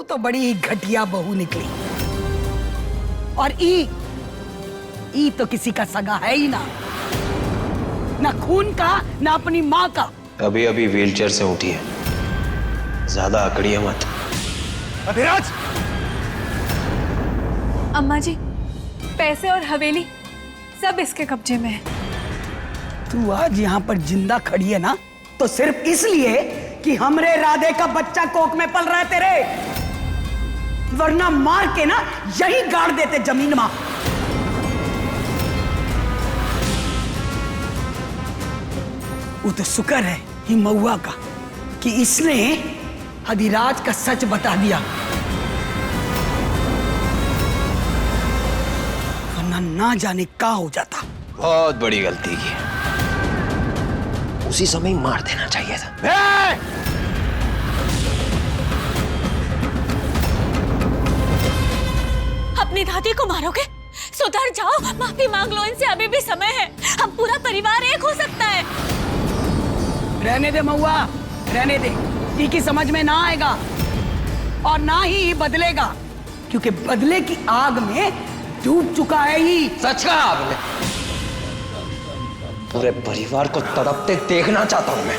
तो बड़ी ही घटिया बहू निकली। और ई तो किसी का सगा है ही ना खून का ना अपनी माँ का। अभी अभी व्हीलचेयर से उठी है, ज्यादा अकड़िए मत। अधिराज! अम्मा जी, पैसे और हवेली सब इसके कब्जे में है। तू आज यहाँ पर जिंदा खड़ी है ना तो सिर्फ इसलिए कि हमरे राधे का बच्चा कोख में पल रहा है तेरे, वरना मार के ना यही गाड़ देते जमीन में। वो तो शुक्र है ही महुआ का कि इसने अधिराज का सच बता दिया, वरना ना जाने क्या हो जाता। बहुत बड़ी गलती की, उसी समय मार देना चाहिए था। अपनी दादी को मारोगे? सुधर जाओ, माफी मांग लो इनसे, अभी भी समय है। हम पूरा परिवार एक हो सकता है। रहने दे महुआ, रहने दे। की समझ में ना आएगा और ना ही बदलेगा, क्योंकि बदले की आग में डूब चुका है ही। सच कहा आपने। पूरे परिवार को तड़पते देखना चाहता हूं मैं।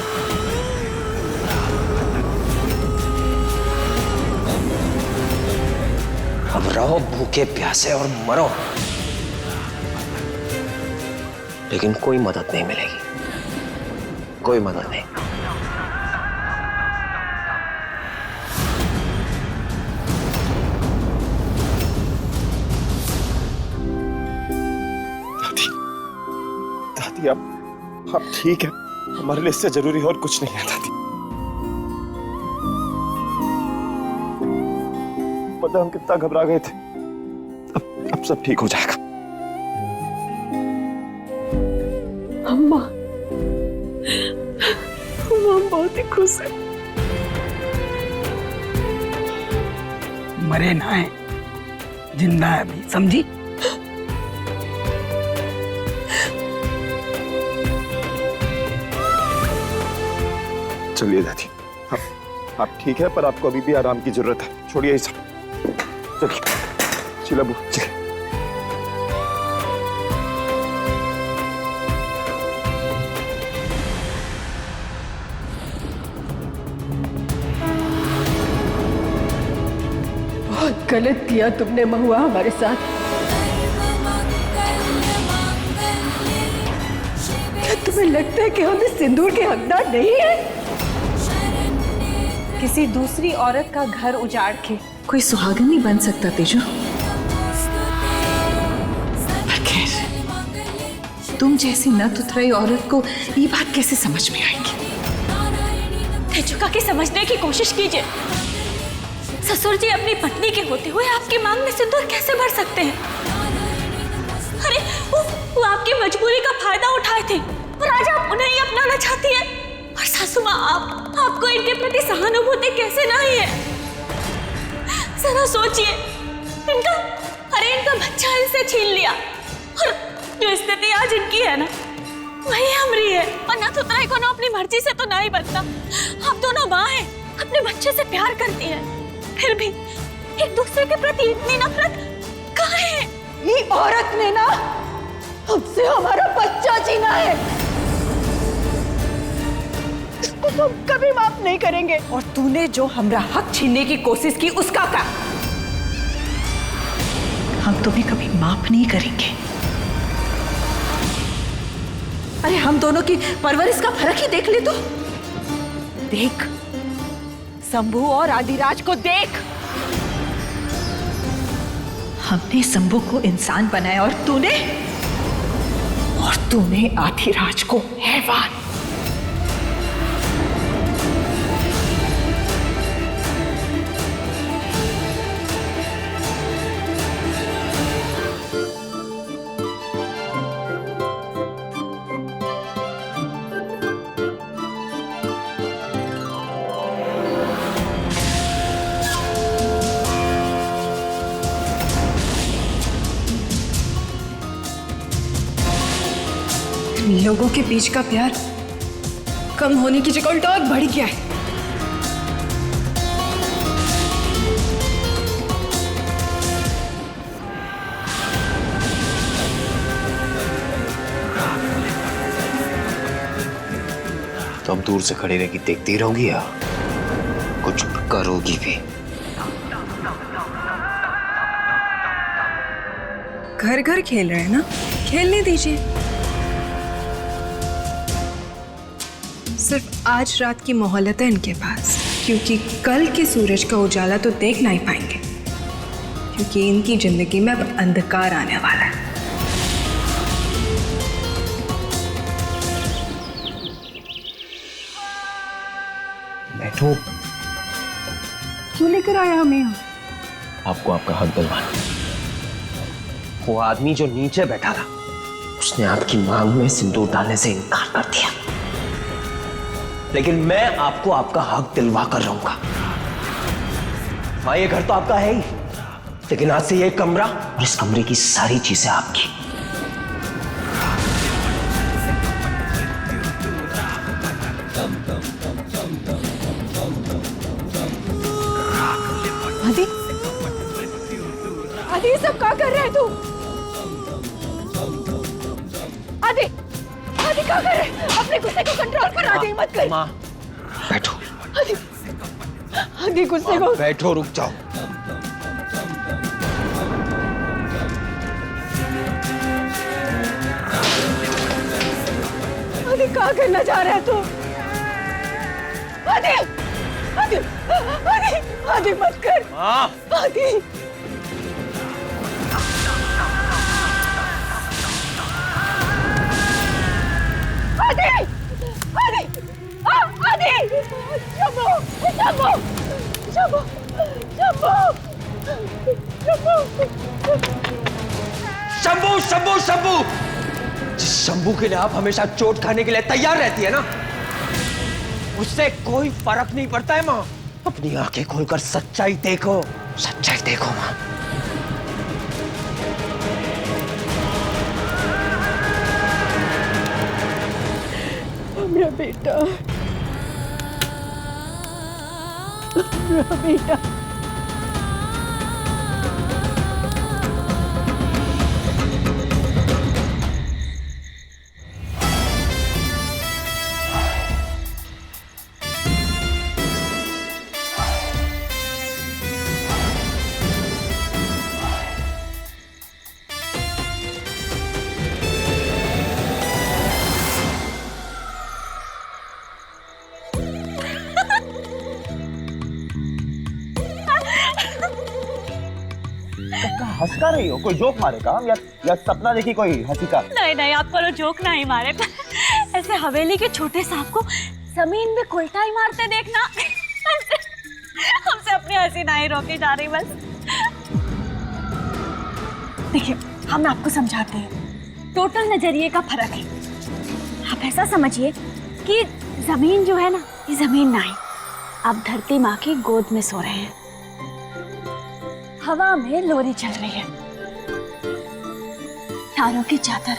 अब रहो भूखे प्यासे और मरो, लेकिन कोई मदद नहीं मिलेगी, कोई मदद नहीं। दादी आप ठीक है, हमारे लिए इससे जरूरी और कुछ नहीं है दादी। पता हम कितना घबरा गए थे, अब सब ठीक हो जाएगा। अम्मा बहुत ही खुश है। मरे ना है, जिंदा है अभी, समझी? चलिए दादी, आप ठीक है, पर आपको अभी भी आराम की जरूरत है। छोड़िए ये सब, चलिए चलो अबू, चलिए। बहुत गलत किया तुमने महुआ हमारे साथ। क्या तुम्हें लगता है कि हम इस सिंदूर के हकदार नहीं हैं? किसी दूसरी औरत का घर उजाड़ के कोई सुहागन नहीं बन सकता तेजो। खैर, तुम जैसी नत उतराई औरत को ये बात कैसे समझ में आएगी? तेजुका की समझने की कोशिश कीजिए। ससुर जी अपनी पत्नी के होते हुए आपकी मांग में सिंदूर कैसे भर सकते हैं? अरे वो आपकी मजबूरी का फायदा उठाए थे और आज आप उन्हें ही अपनाना चाहती हैं। और सासू माँ, आपको इनके प्रति सहानुभूति कैसे नहीं है? जरा सोचिए, इनका बच्चा इनसे छीन लिया और जो स्थिति आज इनकी है ना, वही हमारी है। और ना तुतराई को ना अपनी मर्जी से तो नहीं बनता। आप दोनों माँ हैं, अपने बच्चे से प्यार करती हैं, फिर भी एक दूसरे के प्रति इतनी नफरत कहाँ है? ये औरत ने ना हमसे हमारा बच्चा छीना है, इसको हम कभी माफ नहीं करेंगे। और तूने जो हमरा हक छीनने की कोशिश की, उसका क्या? हम तो भी कभी माफ नहीं करेंगे। अरे हम दोनों की परवरिश का फर्क ही देख ले तो। देख, शंभू और आदिराज को देख। हमने शंभू को इंसान बनाया और तूने आदिराज को हैवान। लोगों के बीच का प्यार कम होने की जगह उल्टा और बढ़ गया है। दूर से खड़ी रहेगी, देखती रहोगी या कुछ करोगी भी? घर घर खेल रहे हैं ना, खेलने दीजिए। सिर्फ आज रात की मोहलत है इनके पास, क्योंकि कल के सूरज का उजाला तो देख नहीं पाएंगे, क्योंकि इनकी जिंदगी में अब अंधकार आने वाला है। बैठो। क्यों लेकर आया हमें यहाँ? आपको आपका हक दिलवाना। वो आदमी जो नीचे बैठा था, उसने आपकी मांग में सिंदूर डालने से इनकार कर दिया, लेकिन मैं आपको आपका हक दिलवा कर रहूंगा। हाँ, ये घर तो आपका है ही, लेकिन आज से ये कमरा और इस कमरे की सारी चीजें आपकी। आदि, आदि ये सब क्या कर रहा है तू? आदि, आदि क्या कर रहा है? अपने गुस्से को कंट्रोल कर, आदि मत कर। माँ, बैठो। आदि, आदि गुस्से को बैठो, रुक जाओ। आदि क्या करना चाह रहा है तू? आदि, आदि, आदि, आदि मत कर। आदि, आदि, आदि, आदि, शंभू, शंभू, शंभू, शंभू, शंभू, शंभू, शंभू। जिस शंभू के लिए आप हमेशा चोट खाने के लिए तैयार रहती है ना, उससे कोई फर्क नहीं पड़ता है माँ। अपनी आंखें खोलकर सच्चाई देखो, सच्चाई देखो माँ। मेरा बेटा, मेरा बेटा। हंस का रही हो? कोई जोक मारेगा हम या सपना देखी कोई हंसी का? नहीं नहीं, आपको तो जोक ना ही मारे। ऐसे हवेली के छोटे सांप को जमीन में उल्टा ही मारते देखना, हमसे अपनी हंसी ना ही रोकी जा रही। बस देखिए, हम आपको समझाते हैं, टोटल नजरिए का फर्क है। आप ऐसा समझिए कि जमीन जो है ना, ये जमीन ना है, आप धरती माँ की गोद में सो रहे हैं, हवा में लोरी चल रही है, तारों की चादर।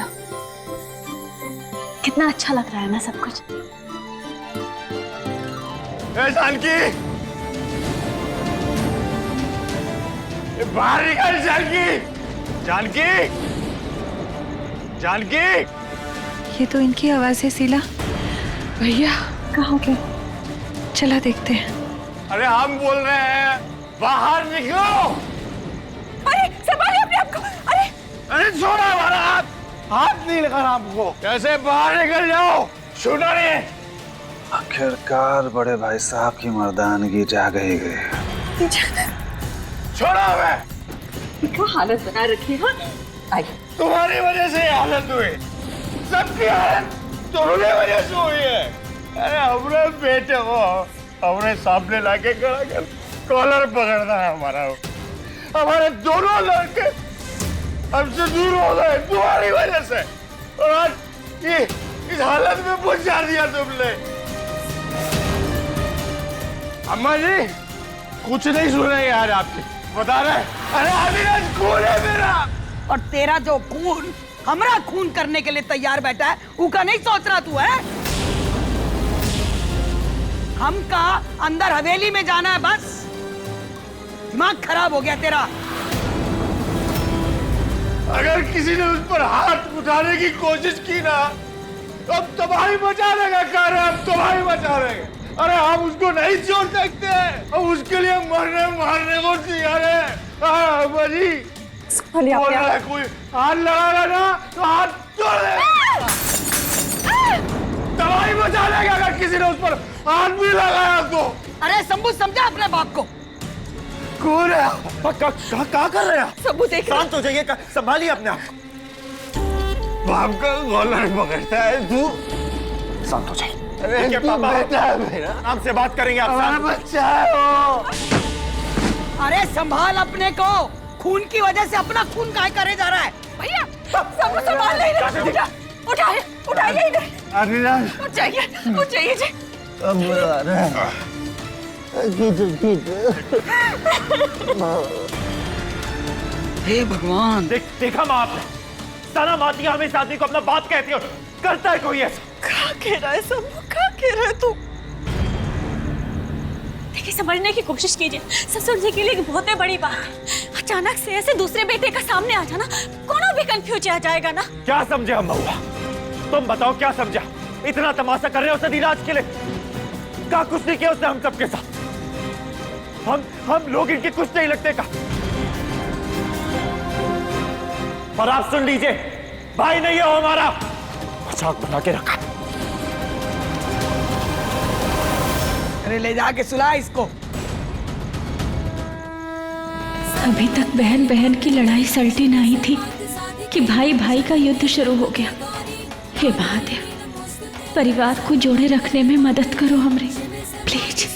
कितना अच्छा लग रहा है ना सब कुछ। जानकी, बाहर निकल। जानकी, जानकी, जानकी। ये तो इनकी आवाज है। शीला भैया कहाँ गए? चला देखते हैं। अरे हम बोल रहे हैं, बाहर निकलो। अरे संभालिए अपने आप को। अरे अरे छोड़ो हमारा हाथ, हाथ नहीं लगा आपको। कैसे बाहर निकल जाओ? सुनो नहीं। आखिरकार बड़े भाई साहब की मर्दानगी जाग ही गई। छोड़ो हमें। क्या हालत बना रखी है? आई तुम्हारी वजह से ये हालत हुई, सबकी हालत तुम्हारी वजह से हुई है। अरे हमने बेटे को हमने सामने लाके खड़ा कर कॉलर पकड़ना है हमारा। हमारे दोनों लड़के हमसे दूर हो गए तुम्हारी वजह से, और आज ये इस हालत में पहुंचा दिया तुमने। अम्मा जी कुछ नहीं सुन रहे यार, आपकी बता रहे। अरे अविनाश खून है मेरा। और तेरा जो खून हमरा खून करने के लिए तैयार बैठा है, उसका नहीं सोच रहा तू है? हमका अंदर हवेली में जाना है बस। दिमाग खराब हो गया तेरा। अगर किसी ने उस पर हाथ उठाने की कोशिश की ना, अब तबाही मचा देगा, कह रहे हम तबाही मचा देंगे। अरे हम उसको नहीं छोड़ सकते, हम उसके लिए मरने मारने को तैयार है। बजी बोल रहा है, कोई हाथ लगाएगा ना तो हाथ तोड़ देगा, तबाही मचा देगा अगर किसी ने उस पर हाथ भी लगाया तो। अरे शंभू समझा अपने बाप को। कौन है? क्या कर रहे हैं? शंभू देख रहा है। शांत हो जाइए, संभालिए अपने आप को। बाप का कॉलर पकड़ता है तू। शांत हो जाइए। अरे पापा बेटा है मेरा, आराम से बात करेंगे आप। हमारा बच्चा है वो। अरे संभाल अपने को, खून की वजह से अपना खून काहे करे जा रहा है? भैया शंभू संभाल नहीं रहा। उठाइए उठाइए इधर। अविनाश उठ जाइए जी। हे भगवान, देखा माँ आपने, सारा माती हमें इस आदमी को अपना बाप कहती हो, करता है कोई ऐसा? क्या कह रहा है शंभू, क्या कह रहा है तू? देखिए समझने की कोशिश कीजिए, ससुर जी के लिए एक बहुत बड़ी बात है। अचानक से ऐसे दूसरे बेटे का सामने आ जाना, कौन भी कंफ्यूज आ जाएगा ना। क्या समझे हम बहुआ? तुम बताओ क्या समझा? इतना तमाशा कर रहे हो सदीराज के लिए, क्या कुछ नहीं किया उसने हम सबके साथ? हम लोग इनके कुछ नहीं लगते का? पर आप सुन लीजिए, भाई नहीं है हमारा, मजाक बना के रखा। अरे ले जाके सुला इसको। अभी तक बहन बहन की लड़ाई सलटी नहीं थी कि भाई भाई का युद्ध शुरू हो गया। हे महादेव, परिवार को जोड़े रखने में मदद करो हमरे, प्लीज।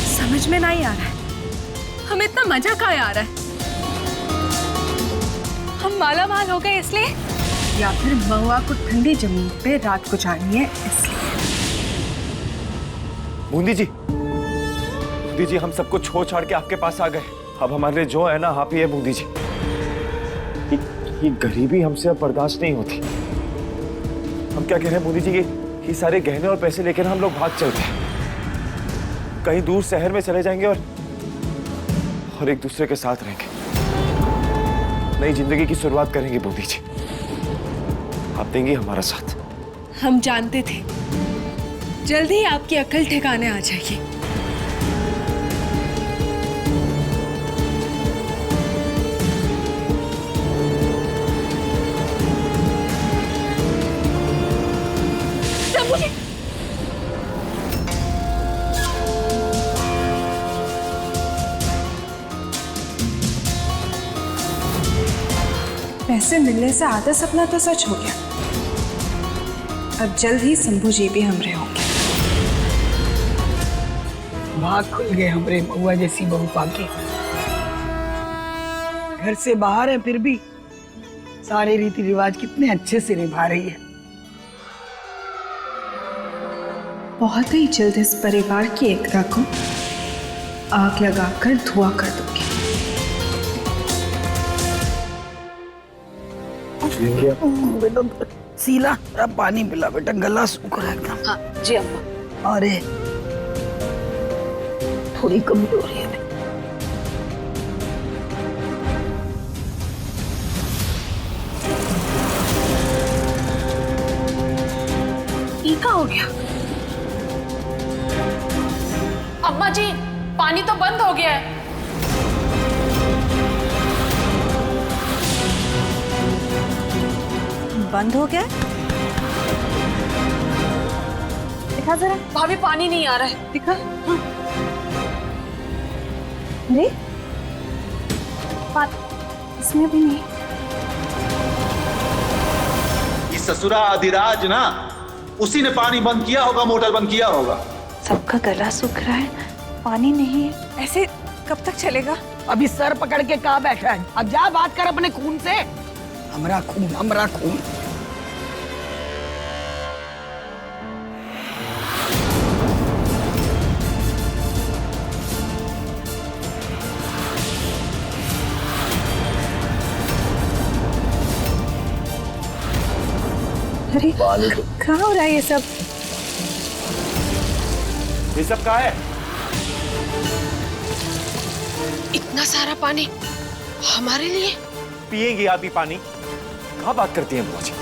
समझ में नहीं आ रहा है, हमें इतना मजा कहाँ आ रहा है? हम माला माल हो गए इसलिए, या फिर महुआ को ठंडी जमीन पे रात को जानी है इसलिए? बूंदी जी हम सबको छोड़ छाड़ के आपके पास आ गए। अब हमारे लिए जो है ना आप ही है बूंदी जी। ये गरीबी हमसे अब बर्दाश्त नहीं होती। हम क्या कह रहे हैं बूंदी जी, ये सारे गहने और पैसे लेकर हम लोग भाग चलते हैं, कहीं दूर शहर में चले जाएंगे और एक दूसरे के साथ रहेंगे, नई जिंदगी की शुरुआत करेंगे बूंदी जी। आप देंगी हमारा साथ? हम जानते थे जल्दी ही आपकी अकल ठिकाने आ जाएगी। पैसे मिलने से आधा सपना तो सच हो गया। अब जल्द ही शंभू जी भी हमरे होंगे। भाग खुल गए हमरे महुआ जैसी बहू पाके। घर से बाहर है फिर भी सारे रीति रिवाज कितने अच्छे से निभा रही है। बहुत ही जल्द इस परिवार की एकता को आग लगाकर धुआं कर दूंगी। बेटा सीला, अब पानी पिला बेटा, गला सूख रहा है एकदम। हाँ जी अम्मा। अरे थोड़ी कमजोरी है। क्या हो गया? अम्मा जी पानी तो बंद हो गया है। बंद हो गया? दिखा जरा। भाभी पानी नहीं आ रहा है। दिखा। हाँ। अरे इसमें भी नहीं। ये ससुरा अधिराज ना, उसी ने पानी बंद किया होगा, मोटर बंद किया होगा। सबका गला सूख रहा है, पानी नहीं है। ऐसे कब तक चलेगा? अभी सर पकड़ के कहाँ बैठा है? अब जा बात कर अपने खून से। हमरा खून, हमरा खून। अरे कहाँ हो रहा है ये सब? ये सब क्या है? इतना सारा पानी हमारे लिए? पिएंगे आप ही पानी? कहाँ बात करती हैं बुआ जी?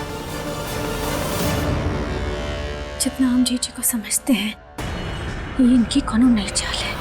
जितना हम जीजी को समझते हैं ये इनकी कोनो नई चाल है।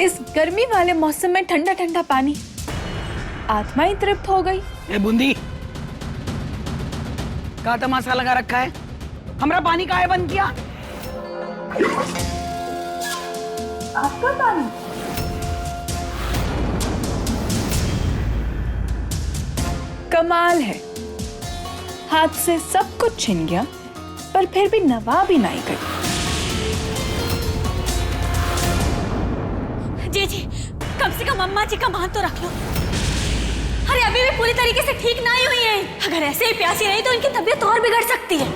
इस गर्मी वाले मौसम में ठंडा ठंडा पानी, आत्मा ही तृप्त हो गई। ए बूंदी, का तमाशा लगा रखा है? हमारा पानी काहे बंद किया? आपका पानी? कमाल है, हाथ से सब कुछ छिन गया पर फिर भी नवाब ही नहीं करी। जी कम से कम अम्मा जी का मान तो रख लो। अरे अभी भी पूरी तरीके से ठीक नहीं हुई है। अगर ऐसे ही प्यासी रही तो इनकी तबीयत और बिगड़ सकती है।